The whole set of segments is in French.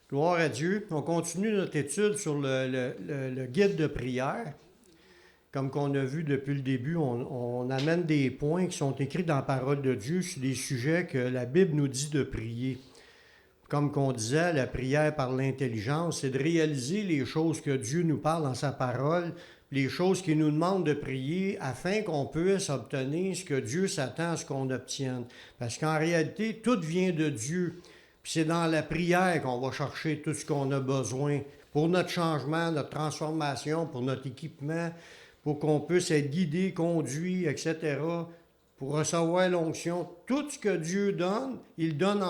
Gloire à Dieu. On continue notre étude sur le guide de prière. Comme qu'on a vu depuis le début, on amène des points qui sont écrits dans la parole de Dieu sur des sujets que la Bible nous dit de prier. Comme qu'on disait, la prière par l'intelligence, c'est de réaliser les choses que Dieu nous parle dans sa parole, les choses qu'il nous demande de prier afin qu'on puisse obtenir ce que Dieu s'attend à ce qu'on obtienne. Parce qu'en réalité, tout vient de Dieu. Puis c'est dans la prière qu'on va chercher tout ce qu'on a besoin pour notre changement, notre transformation, pour notre équipement, pour qu'on puisse être guidé, conduit, etc., pour recevoir l'onction. Tout ce que Dieu donne, il donne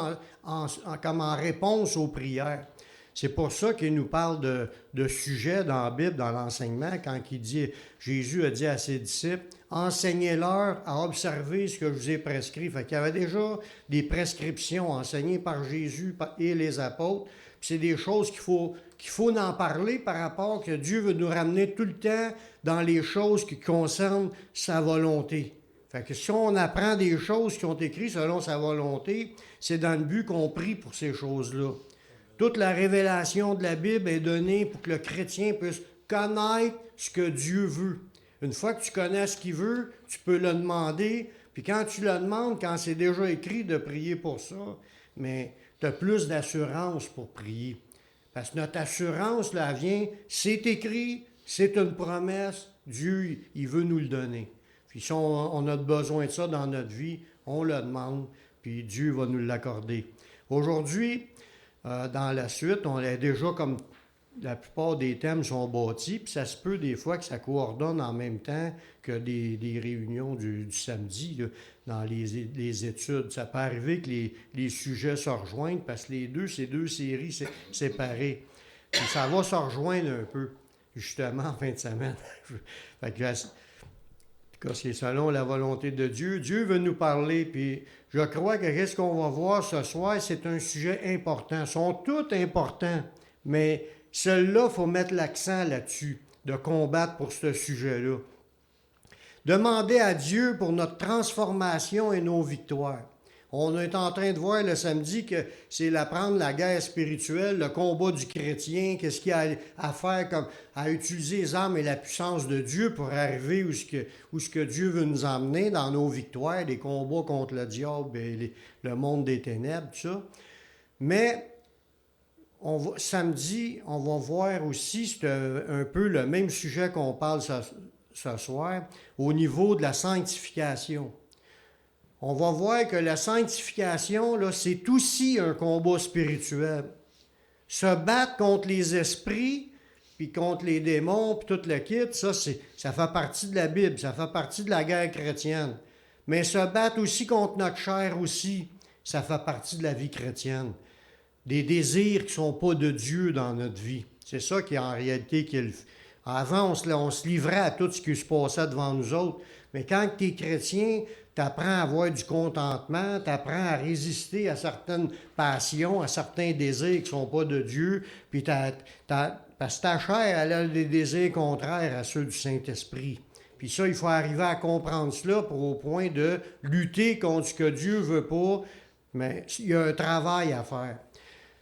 comme en réponse aux prières. C'est pour ça qu'il nous parle de sujets dans la Bible, dans l'enseignement, quand il dit, Jésus a dit à ses disciples, enseignez-leur à observer ce que je vous ai prescrit. Fait qu'il y avait déjà des prescriptions enseignées par Jésus et les apôtres. Puis c'est des choses qu'il faut en parler par rapport que Dieu veut nous ramener tout le temps dans les choses qui concernent sa volonté. Fait que si on apprend des choses qui ont été écrites selon sa volonté, c'est dans le but qu'on prie pour ces choses-là. Toute la révélation de la Bible est donnée pour que le chrétien puisse connaître ce que Dieu veut. Une fois que tu connais ce qu'il veut, tu peux le demander. Puis quand tu le demandes, quand c'est déjà écrit de prier pour ça, mais tu as plus d'assurance pour prier. Parce que notre assurance, là, vient, c'est écrit, c'est une promesse, Dieu, il veut nous le donner. Puis si on a besoin de ça dans notre vie, on le demande, puis Dieu va nous l'accorder. Aujourd'hui, dans la suite, on est déjà comme la plupart des thèmes sont bâtis, puis ça se peut des fois que ça coordonne en même temps que des réunions du samedi là, dans les études. Ça peut arriver que les sujets se rejoignent parce que c'est deux séries séparées. Puis ça va se rejoindre un peu, justement, en fin de semaine. Fait que c'est selon la volonté de Dieu. Dieu veut nous parler, puis je crois que qu'est-ce qu'on va voir ce soir, c'est un sujet important. Ils sont tous importants, mais celui-là, il faut mettre l'accent là-dessus, de combattre pour ce sujet-là. Demander à Dieu pour notre transformation et nos victoires. On est en train de voir le samedi que c'est l'apprendre la guerre spirituelle, le combat du chrétien, qu'est-ce qu'il y a à faire comme à utiliser les armes et la puissance de Dieu pour arriver où ce que Dieu veut nous emmener dans nos victoires, les combats contre le diable et le monde des ténèbres, tout ça. Mais samedi, on va voir aussi, c'est un peu le même sujet qu'on parle ce soir, au niveau de la sanctification. On va voir que la sanctification, là, c'est aussi un combat spirituel. Se battre contre les esprits, puis contre les démons, puis tout le kit, ça fait partie de la Bible, ça fait partie de la guerre chrétienne. Mais se battre aussi contre notre chair aussi, ça fait partie de la vie chrétienne. Des désirs qui ne sont pas de Dieu dans notre vie. C'est ça qui est en réalité Avant, on se livrait à tout ce qui se passait devant nous autres. Mais quand tu es chrétien, tu apprends à avoir du contentement, tu apprends à résister à certaines passions, à certains désirs qui ne sont pas de Dieu. Puis parce que ta chair, elle a des désirs contraires à ceux du Saint-Esprit. Puis ça, il faut arriver à comprendre cela au point de lutter contre ce que Dieu ne veut pas. Mais il y a un travail à faire.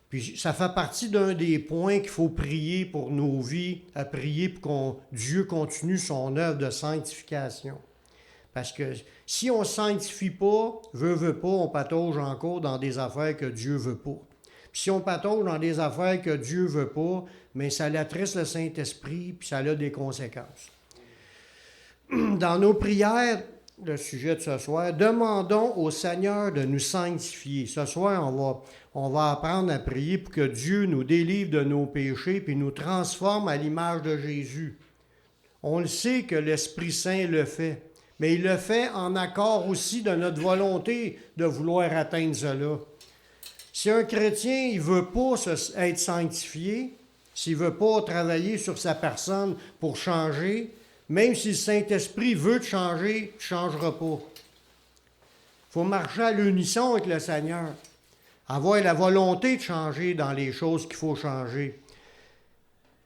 Puis ça fait partie d'un des points qu'il faut prier pour nos vies, à prier pour que Dieu continue son œuvre de sanctification. Parce que si on ne sanctifie pas, veut pas, on patauge encore dans des affaires que Dieu veut pas. Puis si on patauge dans des affaires que Dieu veut pas, mais ça attriste le Saint-Esprit, puis ça a des conséquences. Dans nos prières, le sujet de ce soir, demandons au Seigneur de nous sanctifier. Ce soir, on va apprendre à prier pour que Dieu nous délivre de nos péchés puis nous transforme à l'image de Jésus. On le sait que l'Esprit Saint le fait, mais il le fait en accord aussi de notre volonté de vouloir atteindre cela. Si un chrétien ne veut pas être sanctifié, s'il ne veut pas travailler sur sa personne pour changer, même si le Saint-Esprit veut te changer, tu ne changeras pas. Il faut marcher à l'unisson avec le Seigneur. Avoir la volonté de changer dans les choses qu'il faut changer.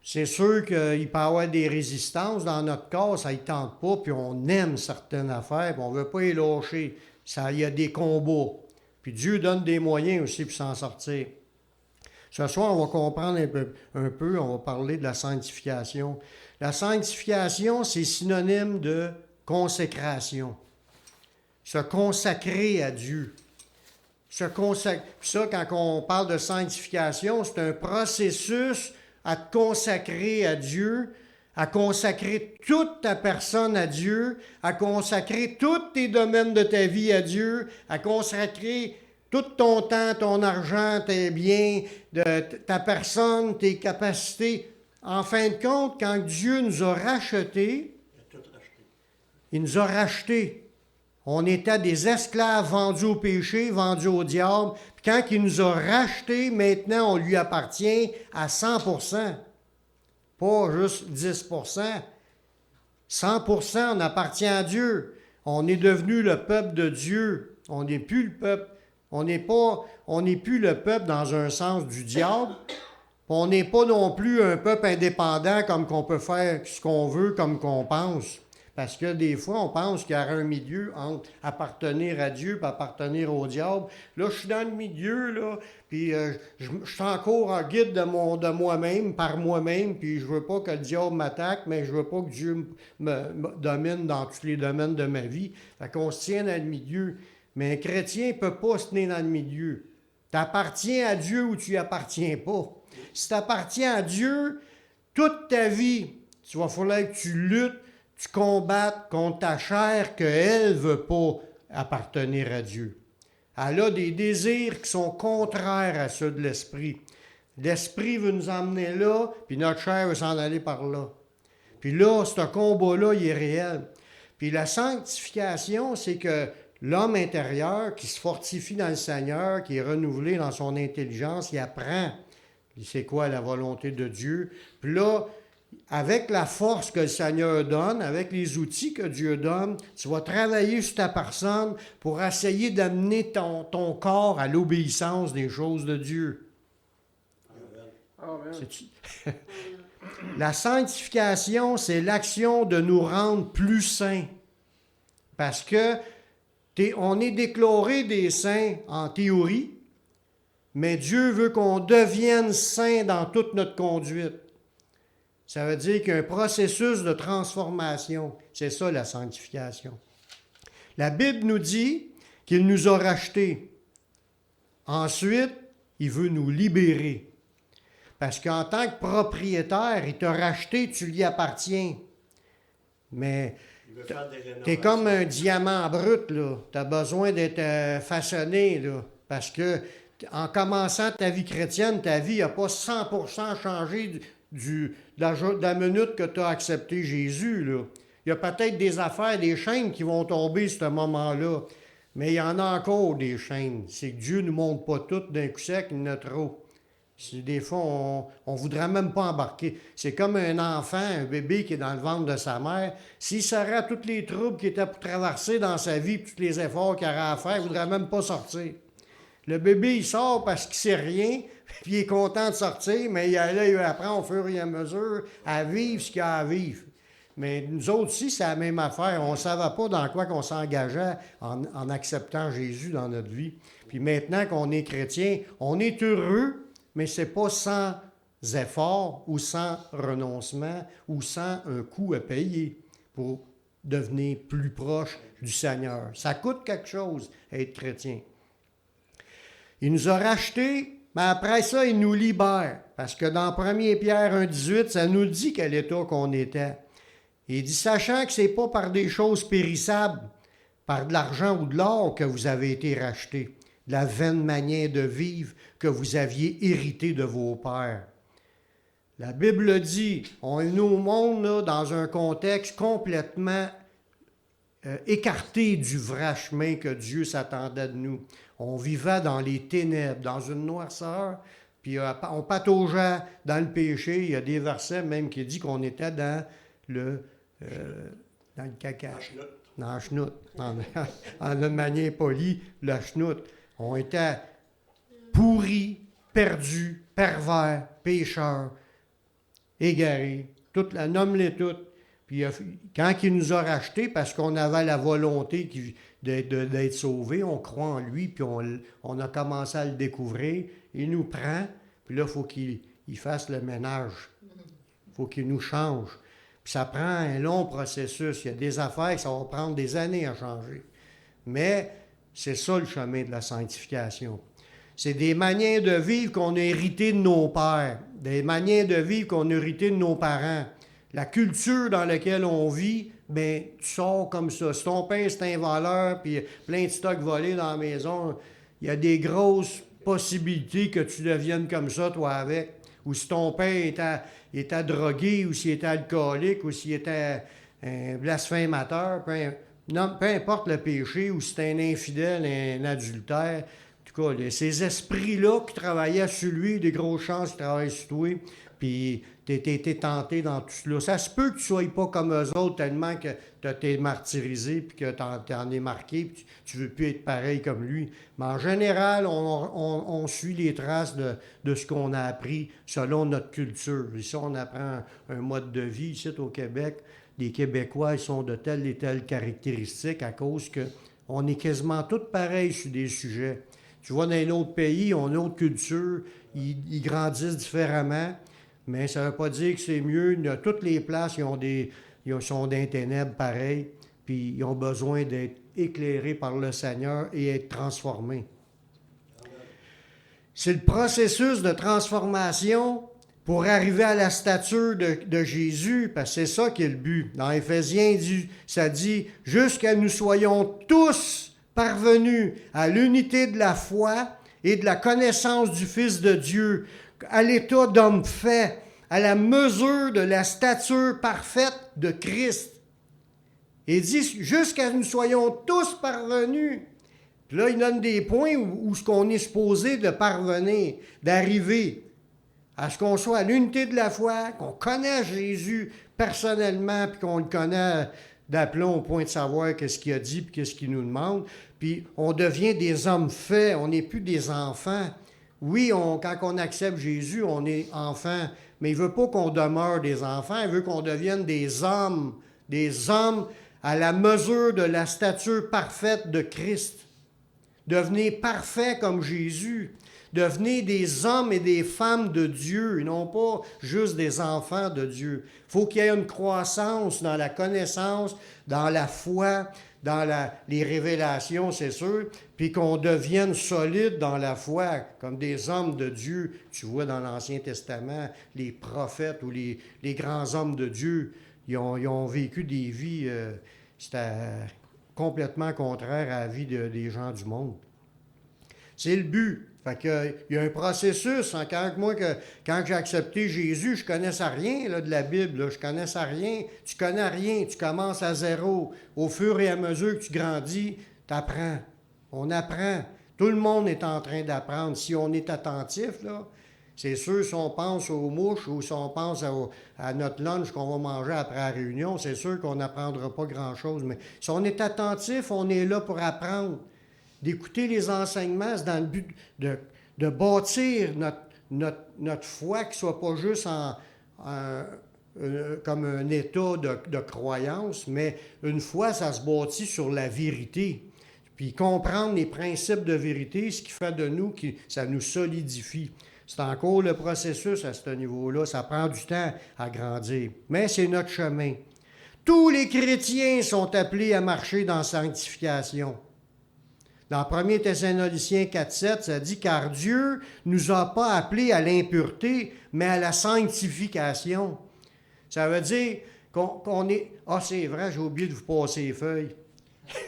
C'est sûr qu'il peut y avoir des résistances dans notre corps, ça ne tente pas, puis on aime certaines affaires, puis on ne veut pas les lâcher. Il y a des combats. Puis Dieu donne des moyens aussi pour s'en sortir. Ce soir, on va comprendre un peu, on va parler de la sanctification. La sanctification, c'est synonyme de consécration. Se consacrer à Dieu. Ça, quand on parle de sanctification, c'est un processus à te consacrer à Dieu, à consacrer toute ta personne à Dieu, à consacrer tous tes domaines de ta vie à Dieu, à consacrer tout ton temps, ton argent, tes biens, ta personne, tes capacités. En fin de compte, quand Dieu nous a rachetés, il nous a rachetés. On était des esclaves vendus au péché, vendus au diable. Puis quand il nous a rachetés, maintenant, on lui appartient à 100%. Pas juste 10%. 100%, on appartient à Dieu. On est devenu le peuple de Dieu. On n'est plus le peuple. On n'est plus le peuple dans un sens du diable. On n'est pas non plus un peuple indépendant comme qu'on peut faire ce qu'on veut, comme qu'on pense. Parce que des fois, on pense qu'il y aura un milieu entre appartenir à Dieu et appartenir au diable. Là, je suis dans le milieu, là, puis je suis encore en guide de moi-même, par moi-même, puis je veux pas que le diable m'attaque, mais je veux pas que Dieu me domine dans tous les domaines de ma vie. Fait qu'on se tient dans le milieu. Mais un chrétien ne peut pas se tenir dans le milieu. Tu appartiens à Dieu ou tu n'y appartiens pas. Si tu appartiens à Dieu, toute ta vie, il va falloir que tu luttes, tu combattes contre ta chair qu'elle ne veut pas appartenir à Dieu. Elle a des désirs qui sont contraires à ceux de l'esprit. L'esprit veut nous emmener là, puis notre chair veut s'en aller par là. Puis là, ce combat-là, il est réel. Puis la sanctification, c'est que l'homme intérieur qui se fortifie dans le Seigneur, qui est renouvelé dans son intelligence, il apprend c'est quoi la volonté de Dieu. Puis là, avec la force que le Seigneur donne, avec les outils que Dieu donne, tu vas travailler sur ta personne pour essayer d'amener ton corps à l'obéissance des choses de Dieu. Amen. La sanctification, c'est l'action de nous rendre plus saints. Parce que on est déclaré des saints en théorie, mais Dieu veut qu'on devienne saints dans toute notre conduite. Ça veut dire qu'il y a un processus de transformation. C'est ça la sanctification. La Bible nous dit qu'il nous a rachetés. Ensuite, il veut nous libérer. Parce qu'en tant que propriétaire, il t'a racheté, tu lui appartiens. Mais tu es comme un diamant brut, là. Tu as besoin d'être façonné, là. Parce que en commençant ta vie chrétienne, ta vie n'a pas 100% changé de la minute que tu as accepté Jésus, là. Il y a peut-être des affaires, des chaînes qui vont tomber à ce moment-là. Mais il y en a encore des chaînes. C'est que Dieu ne nous montre pas toutes d'un coup sec, il y en a trop. Des fois, on ne voudrait même pas embarquer. C'est comme un enfant, un bébé qui est dans le ventre de sa mère. S'il saurait tous les troubles qu'il était pour traverser dans sa vie, tous les efforts qu'il aurait à faire, il ne voudrait même pas sortir. Le bébé, il sort parce qu'il ne sait rien, puis il est content de sortir, mais il apprend au fur et à mesure à vivre ce qu'il a à vivre. Mais nous autres aussi, c'est la même affaire. On ne savait pas dans quoi qu'on s'engageait en acceptant Jésus dans notre vie. Puis maintenant qu'on est chrétien, on est heureux, mais ce n'est pas sans effort ou sans renoncement ou sans un coût à payer pour devenir plus proche du Seigneur. Ça coûte quelque chose, être chrétien. Il nous a rachetés, mais après ça, il nous libère. Parce que dans 1 Pierre 1,18, ça nous dit quel état qu'on était. Il dit, sachant que ce n'est pas par des choses périssables, par de l'argent ou de l'or que vous avez été rachetés, de la vaine manière de vivre que vous aviez hérité de vos pères. La Bible dit, on est au monde là, dans un contexte complètement écarté du vrai chemin que Dieu s'attendait de nous. On vivait dans les ténèbres, dans une noirceur, puis on pataugeait dans le péché. Il y a des versets même qui disent qu'on était dans le caca. Dans la chenoute. En une manière polie, la chenoute. On était pourris, perdus, pervers, pécheurs, égarés. Nomme-les toutes. Puis quand il nous a rachetés, parce qu'on avait la volonté d'être sauvés, on croit en lui, puis on a commencé à le découvrir, il nous prend, puis Puis là, il faut qu'il fasse le ménage. Il faut qu'il nous change. Puis ça prend un long processus. Il y a des affaires que ça va prendre des années à changer. Mais c'est ça le chemin de la sanctification. C'est des manières de vivre qu'on a héritées de nos pères, des manières de vivre qu'on a héritées de nos parents. La culture dans laquelle on vit, bien, tu sors comme ça. Si ton père, c'est un voleur, puis plein de stocks volés dans la maison, il y a des grosses possibilités que tu deviennes comme ça, toi, avec. Ou si ton père était drogué, ou s'il était alcoolique, ou s'il était un blasphémateur, peu importe le péché, ou si c'était un infidèle, un adultère. En tout cas, ces esprits-là qui travaillaient sur lui, des grosses chances qui travaillent sur toi, puis tu été tenté dans tout cela. Ça se peut que tu ne sois pas comme eux autres tellement que tu as été martyrisé, puis que tu en es marqué, puis tu ne veux plus être pareil comme lui. Mais en général, on suit les traces de ce qu'on a appris selon notre culture. Ici, on apprend un mode de vie, ici au Québec. Les Québécois, ils sont de telles et telles caractéristiques à cause qu'on est quasiment tous pareils sur des sujets. Tu vois, dans un autre pays, on a une autre culture, ils grandissent différemment, mais ça ne veut pas dire que c'est mieux. À toutes les places, ils sont dans les ténèbres pareil, puis ils ont besoin d'être éclairés par le Seigneur et être transformés. C'est le processus de transformation pour arriver à la stature de Jésus, parce que c'est ça qui est le but. Dans Éphésiens, ça dit « Jusqu'à nous soyons tous parvenus à l'unité de la foi et de la connaissance du Fils de Dieu, à l'état d'homme fait, à la mesure de la stature parfaite de Christ. » Et il dit « Jusqu'à nous soyons tous parvenus. » Puis là, il donne des points où ce qu'on est supposé de parvenir, d'arriver à ce qu'on soit à l'unité de la foi, qu'on connaisse Jésus personnellement, puis qu'on le connaît d'aplomb au point de savoir qu'est-ce qu'il a dit, puis qu'est-ce qu'il nous demande. Puis on devient des hommes faits, on n'est plus des enfants. Oui, quand on accepte Jésus, on est enfant, mais il ne veut pas qu'on demeure des enfants, il veut qu'on devienne des hommes à la mesure de la stature parfaite de Christ. Devenez parfait comme Jésus. Devenez des hommes et des femmes de Dieu, et non pas juste des enfants de Dieu. Il faut qu'il y ait une croissance dans la connaissance, dans la foi, dans les révélations, c'est sûr, puis qu'on devienne solide dans la foi, comme des hommes de Dieu. Tu vois dans l'Ancien Testament, les prophètes ou les grands hommes de Dieu, ils ont vécu des vies, c'était complètement contraire à la vie des gens du monde. C'est le but. Fait que, il y a un processus. Hein, quand j'ai accepté Jésus, je ne connaissais rien là, de la Bible. Là, je ne connaissais rien. Tu ne connais rien. Tu commences à zéro. Au fur et à mesure que tu grandis, tu apprends. On apprend. Tout le monde est en train d'apprendre. Si on est attentif, là, c'est sûr, si on pense aux mouches ou si on pense à notre lunch qu'on va manger après la réunion, c'est sûr qu'on n'apprendra pas grand-chose. Mais si on est attentif, on est là pour apprendre. D'écouter les enseignements, c'est dans le but de bâtir notre foi, qui ne soit pas juste comme un état de croyance, mais une foi, ça se bâtit sur la vérité. Puis comprendre les principes de vérité, ce qui fait de nous, ça nous solidifie. C'est encore le processus à ce niveau-là. Ça prend du temps à grandir. Mais c'est notre chemin. Tous les chrétiens sont appelés à marcher dans la sanctification. Dans 1 Thessaloniciens 4,7, ça dit « Car Dieu ne nous a pas appelés à l'impureté, mais à la sanctification. » Ça veut dire qu'on est... Ah, c'est vrai, j'ai oublié de vous passer les feuilles.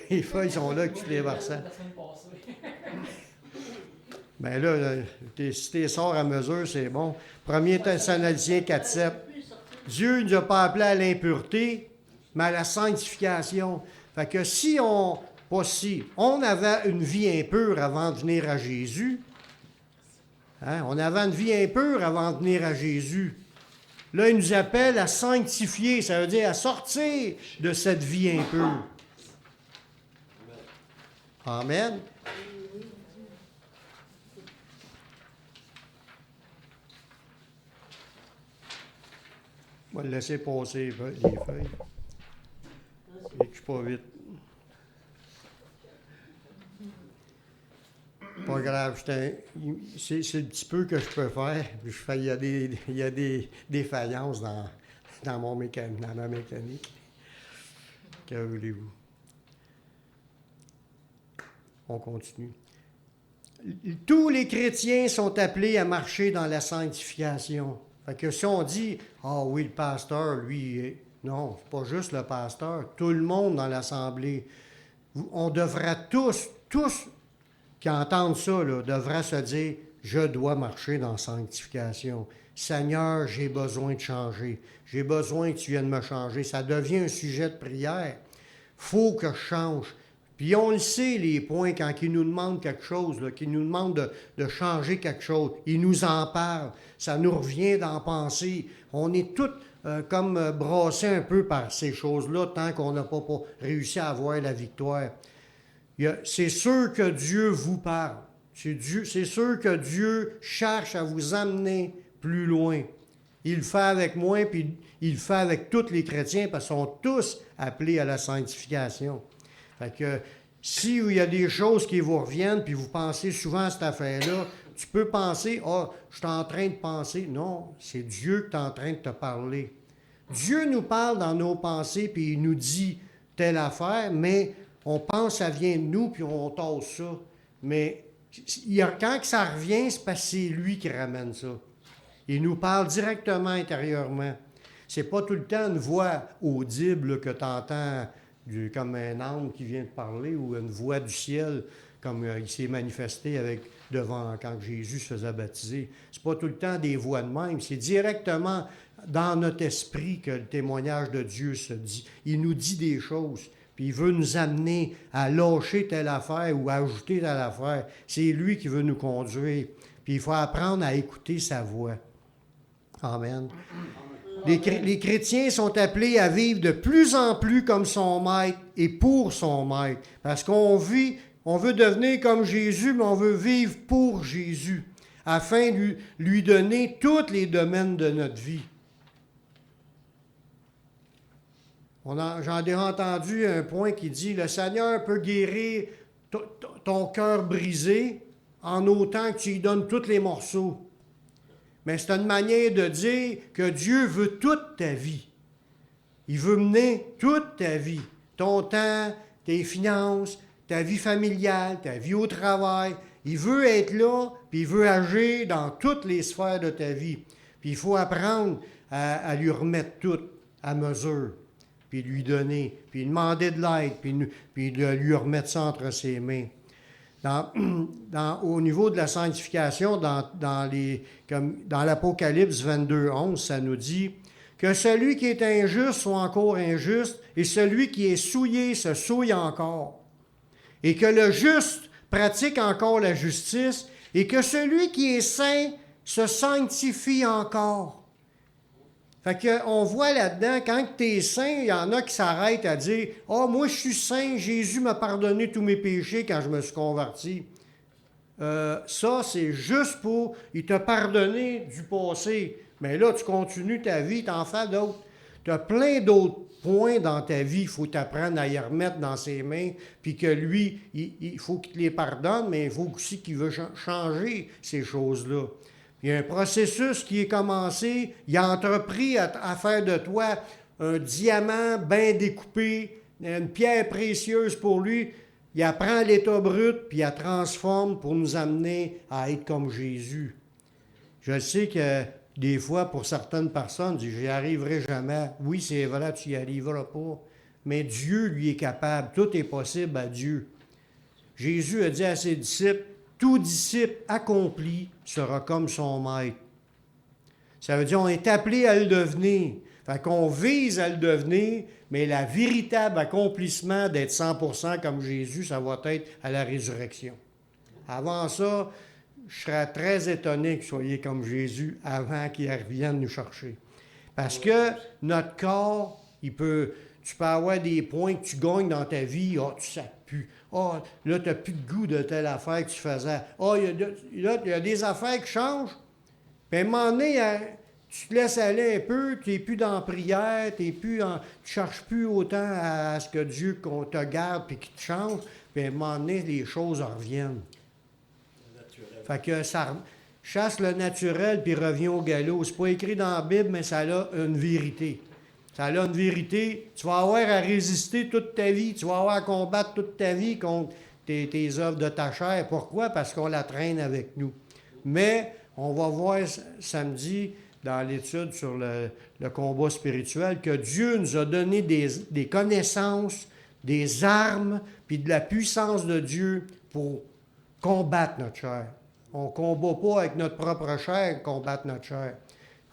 Les feuilles sont là, que tu les versants. Bien là, si tu les sors à mesure, c'est bon. 1 Thessaloniciens 4,7. Dieu ne nous a pas appelés à l'impureté, mais à la sanctification. Fait que si on avait une vie impure avant de venir à Jésus, hein, on avait une vie impure avant de venir à Jésus. Là, il nous appelle à sanctifier, ça veut dire à sortir de cette vie impure. Amen. On va le laisser passer les feuilles. Et je suis pas vite. Pas grave. C'est le petit peu que je peux faire. Il y a des défaillances dans ma mécanique. Que voulez-vous? On continue. Tous les chrétiens sont appelés à marcher dans la sanctification. Fait que si on dit, ah oui, le pasteur, lui, non, c'est pas juste le pasteur, tout le monde dans l'assemblée. On devra tous qui entendent ça, là, devra se dire, je dois marcher dans la sanctification. Seigneur, j'ai besoin de changer. J'ai besoin que tu viennes me changer. Ça devient un sujet de prière. Faut que je change. Puis on le sait, les points, quand ils nous demandent quelque chose, qu'ils nous demandent de changer quelque chose, ils nous en parlent. Ça nous revient d'en penser. On est tous comme brassés un peu par ces choses-là tant qu'on n'a pas réussi à avoir la victoire. C'est sûr que Dieu vous parle. C'est sûr que Dieu cherche à vous amener plus loin. Il le fait avec moi, puis il le fait avec tous les chrétiens, parce qu'ils sont tous appelés à la sanctification. Fait que s'il y a des choses qui vous reviennent, puis vous pensez souvent à cette affaire-là, tu peux penser, je suis en train de penser. Non, c'est Dieu qui est en train de te parler. Dieu nous parle dans nos pensées, puis il nous dit telle affaire, mais on pense que ça vient de nous, puis on tasse ça. Mais quand ça revient, c'est parce que c'est lui qui ramène ça. Il nous parle directement intérieurement. C'est pas tout le temps une voix audible que tu entends comme un âme qui vient te parler ou une voix du ciel comme il s'est manifesté quand Jésus se faisait baptiser. C'est pas tout le temps des voix de même. C'est directement dans notre esprit que le témoignage de Dieu se dit. Il nous dit des choses. Puis il veut nous amener à lâcher telle affaire ou à ajouter telle affaire. C'est lui qui veut nous conduire. Puis il faut apprendre à écouter sa voix. Amen. Les chrétiens sont appelés à vivre de plus en plus comme son maître et pour son maître. Parce qu'on veut devenir comme Jésus, mais on veut vivre pour Jésus, afin de lui donner tous les domaines de notre vie. J'en ai entendu un point qui dit, le Seigneur peut guérir ton cœur brisé en autant que tu lui donnes tous les morceaux. Mais c'est une manière de dire que Dieu veut toute ta vie. Il veut mener toute ta vie. Ton temps, tes finances, ta vie familiale, ta vie au travail. Il veut être là, puis il veut agir dans toutes les sphères de ta vie. Puis il faut apprendre à lui remettre tout à mesure, puis lui donner, puis demander de l'aide, puis de lui remettre ça entre ses mains. Au niveau de la sanctification, dans l'Apocalypse 22, 11, ça nous dit que celui qui est injuste soit encore injuste, et celui qui est souillé se souille encore. Et que le juste pratique encore la justice, et que celui qui est saint se sanctifie encore. Fait qu'on voit là-dedans, quand tu es saint, il y en a qui s'arrêtent à dire « moi je suis saint, Jésus m'a pardonné tous mes péchés quand je me suis converti. » Ça, c'est juste pour... Il t'a pardonné du passé. Mais là, tu continues ta vie, tu en fais d'autres. Tu as plein d'autres points dans ta vie. Il faut t'apprendre à y remettre dans ses mains, puis que lui, il faut qu'il te les pardonne, mais il faut aussi qu'il veut changer ces choses-là. Il y a un processus qui est commencé. Il a entrepris à faire de toi un diamant bien découpé, une pierre précieuse pour lui. Il apprend l'état brut, puis il la transforme pour nous amener à être comme Jésus. Je sais que des fois, pour certaines personnes, je n'y arriverai jamais. Oui, c'est vrai, tu n'y arriveras pas. Mais Dieu, lui, est capable. Tout est possible à Dieu. Jésus a dit à ses disciples, tout disciple accompli sera comme son maître. Ça veut dire qu'on est appelé à le devenir. Fait qu'on vise à le devenir, mais le véritable accomplissement d'être 100% comme Jésus, ça va être à la résurrection. Avant ça, je serais très étonné que vous soyez comme Jésus avant qu'il revienne nous chercher. Parce que notre corps, tu peux avoir des points que tu gagnes dans ta vie, tu sais plus. Là, tu n'as plus de goût de telle affaire que tu faisais. Il y a des affaires qui changent. Puis à un moment donné, tu te laisses aller un peu, tu n'es plus dans la prière, tu ne cherches plus autant à ce que Dieu qu'on te garde et qu'il te change. Puis à un moment donné, les choses reviennent. Fait que ça chasse le naturel puis revient au galop. C'est pas écrit dans la Bible, mais ça a une vérité. Ça a une vérité. Tu vas avoir à résister toute ta vie. Tu vas avoir à combattre toute ta vie contre tes œuvres de ta chair. Pourquoi? Parce qu'on la traîne avec nous. Mais on va voir samedi dans l'étude sur le combat spirituel que Dieu nous a donné des connaissances, des armes, puis de la puissance de Dieu pour combattre notre chair. On ne combat pas avec notre propre chair, combattre notre chair.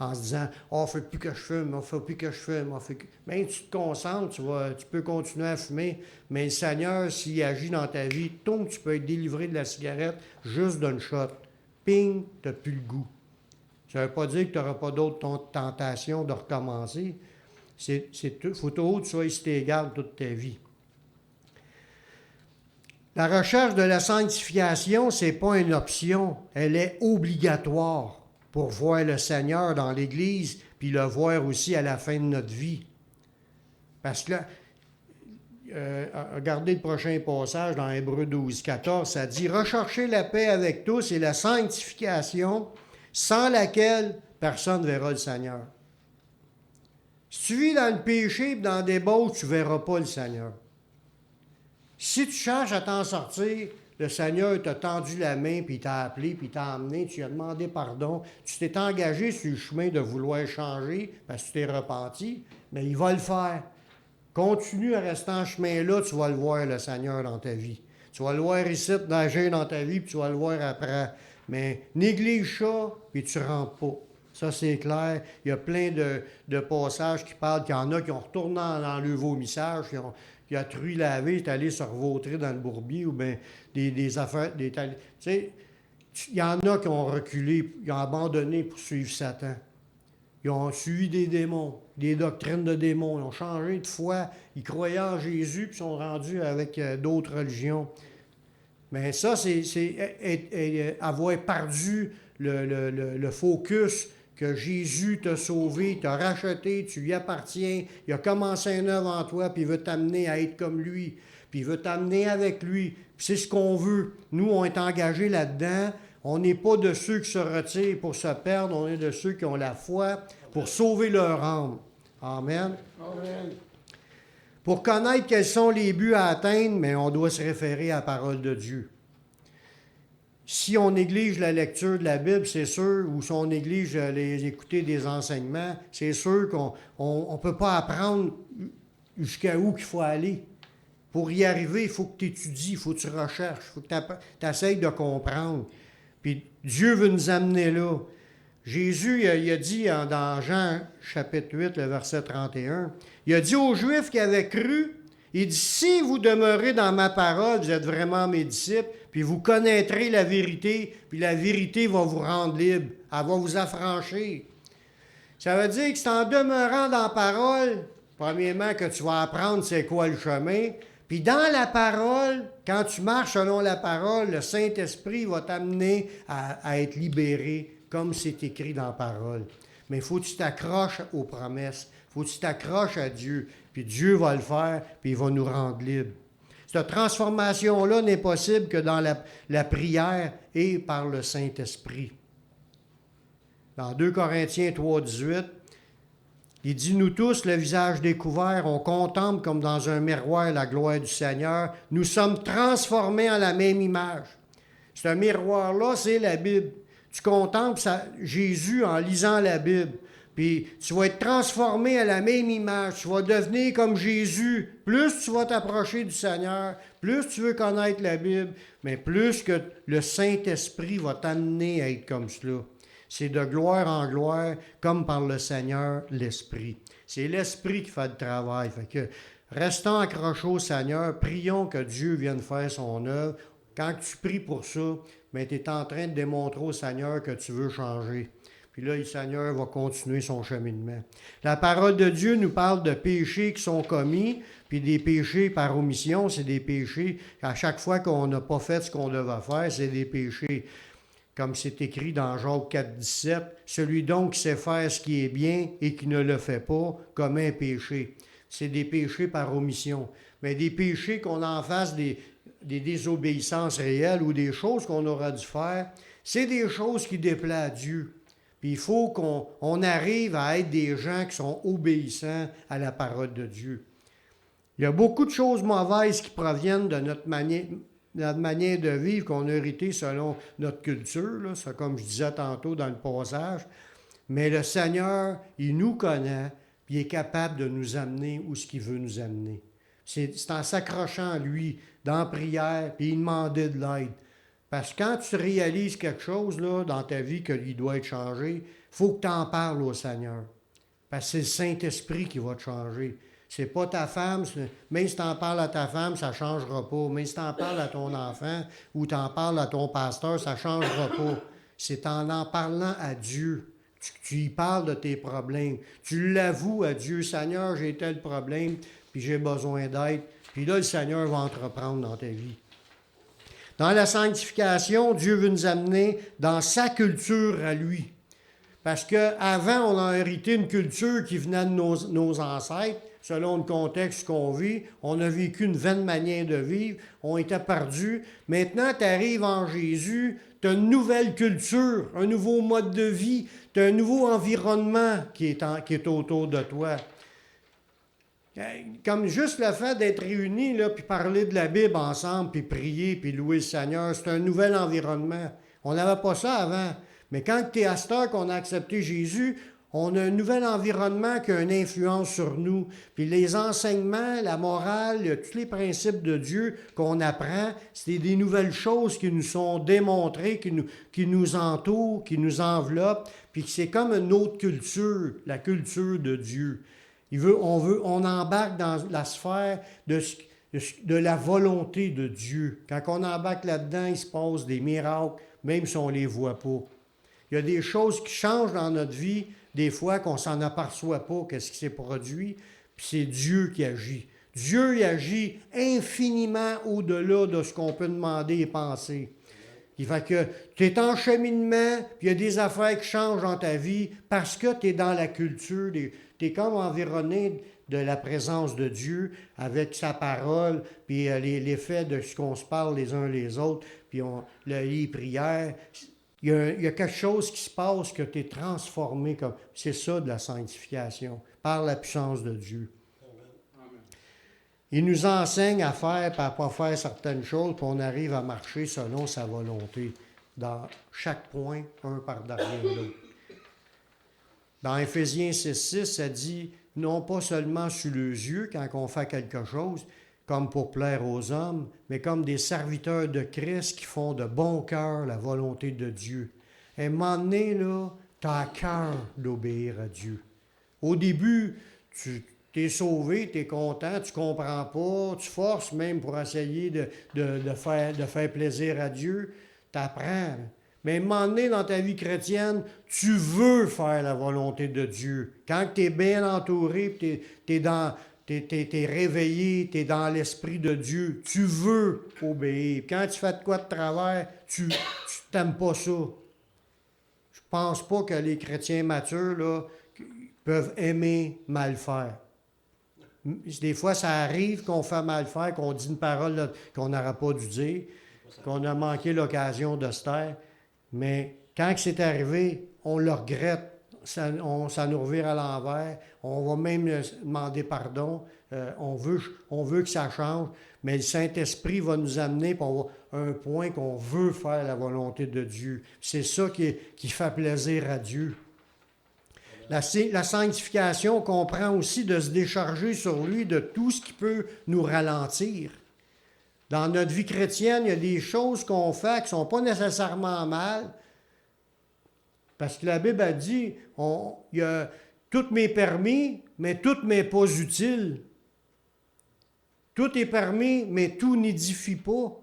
En se disant, « Oh, il ne faut plus que je fume, il ne faut plus que je fume. » Bien, tu te concentres, tu peux continuer à fumer, mais le Seigneur, s'il agit dans ta vie, tu peux être délivré de la cigarette juste d'une shot. Ping, tu n'as plus le goût. Ça ne veut pas dire que tu n'auras pas d'autres tentations de recommencer. Il faut que tu sois sur tes gardes toute ta vie. La recherche de la sanctification, ce n'est pas une option, elle est obligatoire pour voir le Seigneur dans l'Église, puis le voir aussi à la fin de notre vie. Parce que là, regardez le prochain passage dans Hébreux 12, 14, ça dit « Recherchez la paix avec tous et la sanctification, sans laquelle personne ne verra le Seigneur. » Si tu vis dans le péché et dans la débauche, tu ne verras pas le Seigneur. Si tu cherches à t'en sortir, le Seigneur t'a tendu la main, puis il t'a appelé, puis il t'a emmené, tu lui as demandé pardon, tu t'es engagé sur le chemin de vouloir changer parce que tu t'es repenti, mais il va le faire. Continue à rester en chemin-là, tu vas le voir, le Seigneur, dans ta vie. Tu vas le voir ici, nager dans ta vie, puis tu vas le voir après. Mais néglige ça, puis tu ne rentres pas. Ça, c'est clair. Il y a plein de passages qui parlent qu'il y en a qui ont retourné dans le vomissage, qui a truie lavé, est allé se revautrer dans le bourbier, ou bien des affaires. Tu sais, il y en a qui ont reculé, ils ont abandonné pour suivre Satan. Ils ont suivi des démons, des doctrines de démons. Ils ont changé de foi. Ils croyaient en Jésus, puis sont rendus avec d'autres religions. Mais ça, c'est avoir perdu le focus que Jésus t'a sauvé, t'a racheté, tu lui appartiens, il a commencé une œuvre en toi, puis il veut t'amener à être comme lui, puis il veut t'amener avec lui. Puis c'est ce qu'on veut. Nous, on est engagés là-dedans. On n'est pas de ceux qui se retirent pour se perdre, on est de ceux qui ont la foi pour sauver leur âme. Amen. Amen. Pour connaître quels sont les buts à atteindre, mais on doit se référer à la parole de Dieu. Si on néglige la lecture de la Bible, c'est sûr, ou si on néglige écouter des enseignements, c'est sûr qu'on ne peut pas apprendre jusqu'à où il faut aller. Pour y arriver, il faut que tu étudies, il faut que tu recherches, il faut que tu essayes de comprendre. Puis Dieu veut nous amener là. Jésus, il a dit dans Jean chapitre 8, le verset 31, il a dit aux Juifs qui avaient cru, il dit, si vous demeurez dans ma parole, vous êtes vraiment mes disciples, puis vous connaîtrez la vérité, puis la vérité va vous rendre libre, elle va vous affranchir. Ça veut dire que c'est en demeurant dans la parole, premièrement, que tu vas apprendre c'est quoi le chemin, puis dans la parole, quand tu marches selon la parole, le Saint-Esprit va t'amener à être libéré, comme c'est écrit dans la parole. Mais il faut que tu t'accroches aux promesses, il faut que tu t'accroches à Dieu, puis Dieu va le faire, puis il va nous rendre libres. Cette transformation-là n'est possible que dans la prière et par le Saint-Esprit. Dans 2 Corinthiens 3, 18, il dit, « Nous tous, le visage découvert, on contemple comme dans un miroir la gloire du Seigneur. Nous sommes transformés en la même image. » Ce miroir-là, c'est la Bible. Tu contemples Jésus en lisant la Bible. Puis tu vas être transformé à la même image. Tu vas devenir comme Jésus. Plus tu vas t'approcher du Seigneur, plus tu veux connaître la Bible, mais plus que le Saint-Esprit va t'amener à être comme cela. C'est de gloire en gloire, comme par le Seigneur, l'Esprit. C'est l'Esprit qui fait le travail. Fait que restons accrochés au Seigneur, prions que Dieu vienne faire son œuvre. Quand tu pries pour ça, tu es en train de démontrer au Seigneur que tu veux changer. Puis là, le Seigneur va continuer son cheminement. La parole de Dieu nous parle de péchés qui sont commis, puis des péchés par omission, c'est des péchés, à chaque fois qu'on n'a pas fait ce qu'on devait faire, c'est des péchés. Comme c'est écrit dans Jacques 4, 17, « Celui donc qui sait faire ce qui est bien et qui ne le fait pas, commet un péché. » C'est des péchés par omission. Mais des péchés qu'on en fasse des désobéissances réelles ou des choses qu'on aura dû faire, C'est des choses qui déplaisent à Dieu. Puis il faut qu'on arrive à être des gens qui sont obéissants à la parole de Dieu. Il y a beaucoup de choses mauvaises qui proviennent de notre manière de vivre qu'on a hérité selon notre culture. Là. C'est comme je disais tantôt dans le passage. Mais le Seigneur, il nous connaît, puis il est capable de nous amener où ce qu'il veut nous amener. C'est en s'accrochant à lui, dans la prière, puis il demandait de l'aide. Parce que quand tu réalises quelque chose là, dans ta vie qu'il doit être changé, il faut que tu en parles au Seigneur. Parce que c'est le Saint-Esprit qui va te changer. C'est pas ta femme, même si tu en parles à ta femme, ça ne changera pas. Même si tu en parles à ton enfant ou tu en parles à ton pasteur, ça ne changera pas. C'est en parlant à Dieu. Tu y parles de tes problèmes. Tu l'avoues à Dieu, Seigneur, j'ai tel problème, puis j'ai besoin d'aide. Puis là, le Seigneur va entreprendre dans ta vie. Dans la sanctification, Dieu veut nous amener dans sa culture à lui. Parce qu'avant, on a hérité une culture qui venait de nos ancêtres, selon le contexte qu'on vit. On a vécu une vaine manière de vivre, on était perdus. Maintenant, tu arrives en Jésus, tu as une nouvelle culture, un nouveau mode de vie, tu as un nouveau environnement qui est autour de toi. Comme juste le fait d'être réunis, là, puis parler de la Bible ensemble, puis prier, puis louer le Seigneur, c'est un nouvel environnement. On n'avait pas ça avant. Mais quand tu es à cette heure qu'on a accepté Jésus, on a un nouvel environnement qui a une influence sur nous. Puis les enseignements, la morale, tous les principes de Dieu qu'on apprend, c'est des nouvelles choses qui nous sont démontrées, qui nous entourent, qui nous enveloppent. Puis c'est comme une autre culture, la culture de Dieu. On embarque dans la sphère de la volonté de Dieu. Quand on embarque là-dedans, il se passe des miracles, même si on ne les voit pas. Il y a des choses qui changent dans notre vie, des fois qu'on ne s'en aperçoit pas, qu'est-ce qui s'est produit, puis c'est Dieu qui agit. Dieu il agit infiniment au-delà de ce qu'on peut demander et penser. Il fait que tu es en cheminement, puis il y a des affaires qui changent dans ta vie parce que tu es dans la culture, tu es comme environné de la présence de Dieu avec sa parole, puis l'effet de ce qu'on se parle les uns les autres, puis les prières. Il y a quelque chose qui se passe que tu es transformé. C'est ça de la sanctification, par la puissance de Dieu. Il nous enseigne à faire et à ne pas faire certaines choses, puis on arrive à marcher selon sa volonté, dans chaque point, un par derrière l'autre. Dans Éphésiens 6,6, ça dit, non pas seulement sur les yeux quand on fait quelque chose, comme pour plaire aux hommes, mais comme des serviteurs de Christ qui font de bon cœur la volonté de Dieu. À un moment donné, là, tu as à cœur d'obéir à Dieu. Au début, tu es sauvé, tu es content, tu ne comprends pas, tu forces même pour essayer de faire plaisir à Dieu, tu apprends. Mais à un moment donné, dans ta vie chrétienne, tu veux faire la volonté de Dieu. Quand tu es bien entouré, tu es réveillé, tu es dans l'esprit de Dieu, tu veux obéir. Quand tu fais de quoi de travers, tu n'aimes pas ça. Je pense pas que les chrétiens matures là, peuvent aimer mal faire. Des fois, ça arrive qu'on fait mal faire, qu'on dit une parole là, qu'on n'aurait pas dû dire, qu'on a manqué l'occasion de se taire. Mais quand c'est arrivé, on le regrette. Ça nous revire à l'envers. On va même demander pardon. On veut que ça change. Mais le Saint-Esprit va nous amener pour un point qu'on veut faire la volonté de Dieu. C'est ça qui fait plaisir à Dieu. La sanctification comprend aussi de se décharger sur lui de tout ce qui peut nous ralentir. Dans notre vie chrétienne, il y a des choses qu'on fait qui ne sont pas nécessairement mal. Parce que la Bible a dit, tout m'est permis, mais tout m'est pas utile. Tout est permis, mais tout n'édifie pas.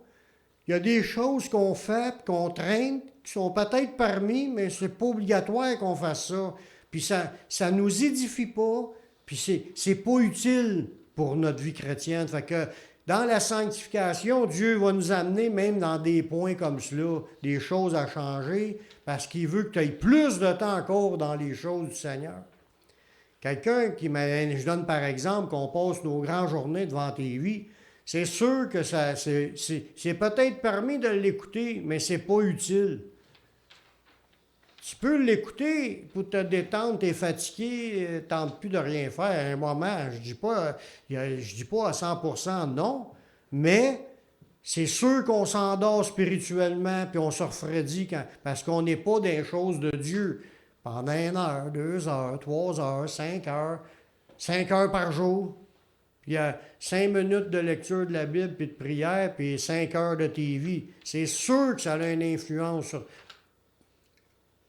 Il y a des choses qu'on fait, qu'on traîne, qui sont peut-être permis, mais ce n'est pas obligatoire qu'on fasse ça. Puis ça ne nous édifie pas, puis c'est pas utile pour notre vie chrétienne. Fait que dans la sanctification, Dieu va nous amener même dans des points comme cela, des choses à changer, parce qu'il veut que tu aies plus de temps encore dans les choses du Seigneur. Quelqu'un je donne par exemple qu'on passe nos grandes journées devant TV, c'est sûr que c'est peut-être permis de l'écouter, mais c'est pas utile. Tu peux l'écouter pour te détendre, t'es fatigué, tentes plus de rien faire à un moment. Je dis pas à 100% non, mais c'est sûr qu'on s'endort spirituellement, puis on se refroidit parce qu'on n'est pas dans les choses de Dieu. Pendant 1 heure, 2 heures, 3 heures, 5 heures, 5 heures par jour. Puis il y a 5 minutes de lecture de la Bible, puis de prière, puis 5 heures de TV. C'est sûr que ça a une influence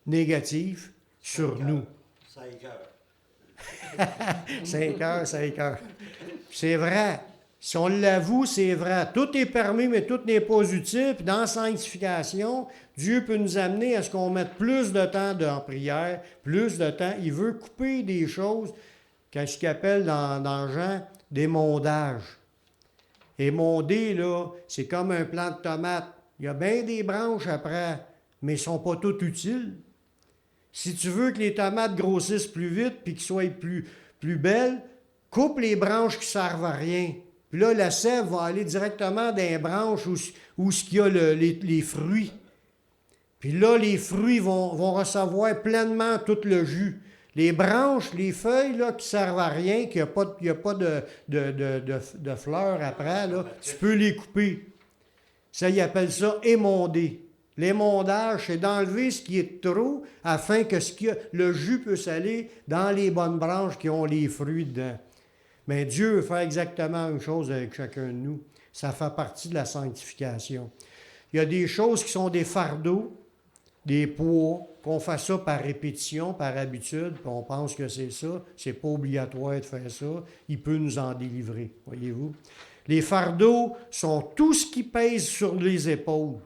négative sur nous. 5 heures. 5 heures, 5 heures. C'est vrai. Si on l'avoue, c'est vrai. Tout est permis, mais tout n'est pas utile. Puis dans la sanctification, Dieu peut nous amener à ce qu'on mette plus de temps en prière, plus de temps. Il veut couper des choses, ce qu'il appelle dans Jean, d'émondage. Émonder, là, c'est comme un plant de tomate. Il y a bien des branches après, mais ils ne sont pas toutes utiles. Si tu veux que les tomates grossissent plus vite puis qu'elles soient plus belles, coupe les branches qui ne servent à rien. Puis là, la sève va aller directement dans les branches où il y a les fruits. Puis là, les fruits vont recevoir pleinement tout le jus. Les branches, les feuilles là, qui ne servent à rien, qu'il n'y a pas de fleurs après, là, tu peux les couper. Ça, ils appellent ça émonder. L'émondage, c'est d'enlever ce qui est trop afin que le jus puisse aller dans les bonnes branches qui ont les fruits dedans. Mais Dieu veut faire exactement la même chose avec chacun de nous. Ça fait partie de la sanctification. Il y a des choses qui sont des fardeaux, des poids, qu'on fait ça par répétition, par habitude, puis on pense que c'est ça. C'est pas obligatoire de faire ça. Il peut nous en délivrer, voyez-vous. Les fardeaux sont tout ce qui pèse sur les épaules.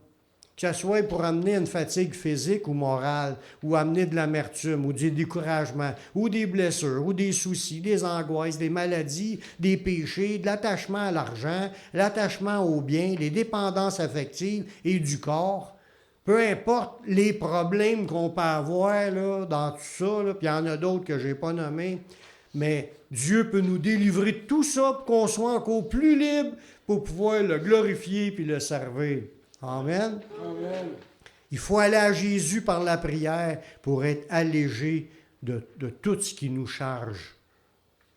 Que ce soit pour amener une fatigue physique ou morale, ou amener de l'amertume, ou du découragement, ou des blessures, ou des soucis, des angoisses, des maladies, des péchés, de l'attachement à l'argent, l'attachement aux biens, les dépendances affectives et du corps. Peu importe les problèmes qu'on peut avoir là, dans tout ça, là, puis il y en a d'autres que je n'ai pas nommés, mais Dieu peut nous délivrer de tout ça pour qu'on soit encore plus libre pour pouvoir le glorifier puis le servir. Amen. Amen. Il faut aller à Jésus par la prière pour être allégé de tout ce qui nous charge.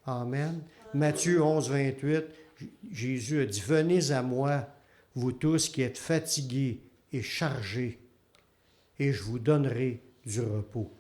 Amen. Matthieu 11, 28, Jésus a dit, « Venez à moi, vous tous qui êtes fatigués et chargés, et je vous donnerai du repos. »